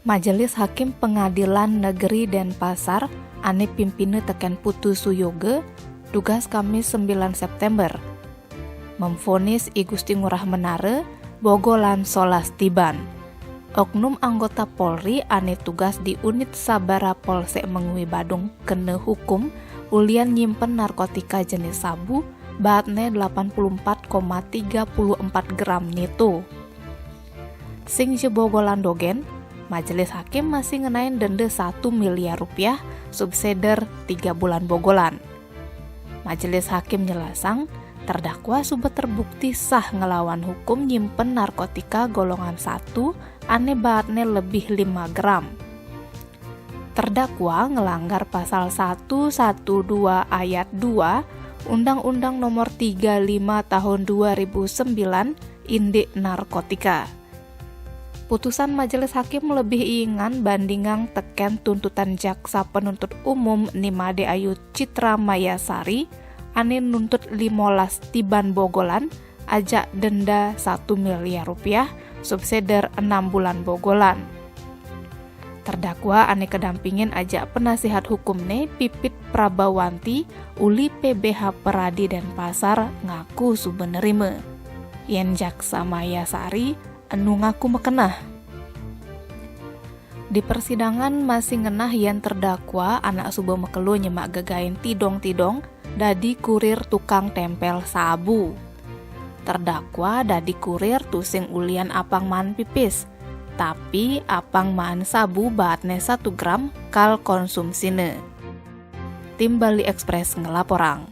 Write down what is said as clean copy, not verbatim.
Majelis Hakim Pengadilan Negeri Denpasar ane pimpinnya teken Putu Suyoge tugas Kamis 9 September memvonis I Gusti Ngurah Menare bogolan solas tiban. Oknum anggota Polri ane tugas di unit Sabara Polsek Mengwi Badung kena hukum ulian nyimpen narkotika jenis sabu bahatnya 84,34 gram nito. Sing jebogolan dogen, Majelis Hakim masih ngenain denda 1 miliar rupiah subseder 3 bulan bogolan. Majelis Hakim nyelasang, terdakwa sudah terbukti sah ngelawan hukum nyimpen narkotika golongan 1 ane bahatnya lebih 5 gram. Terdakwa ngelanggar pasal 112 ayat 2 Undang-Undang Nomor 35 Tahun 2009 Indik Narkotika. Putusan Majelis Hakim lebih ingan bandingan teken tuntutan jaksa penuntut umum Nimade Ayu Citra Mayasari ane nuntut 15 tiban bogolan ajak denda 1 miliar rupiah subseder 6 bulan bogolan. Terdakwa ane kedampingin ajak penasihat hukumne Pipit Prabawanti uli PBH Peradi Denpasar ngaku subenerime. Yen jaksa Mayasari anu ngaku mekenah. Di persidangan masih ngenah yang terdakwa anak subuh mekelu nyemak gegain tidong-tidong dadi kurir tukang tempel sabu. Terdakwa dadi kurir tusing ulian apang man pipis, tapi apang man sabu bahatnya 1 gram kal konsumsine. Tim Bali Express ngelaporang.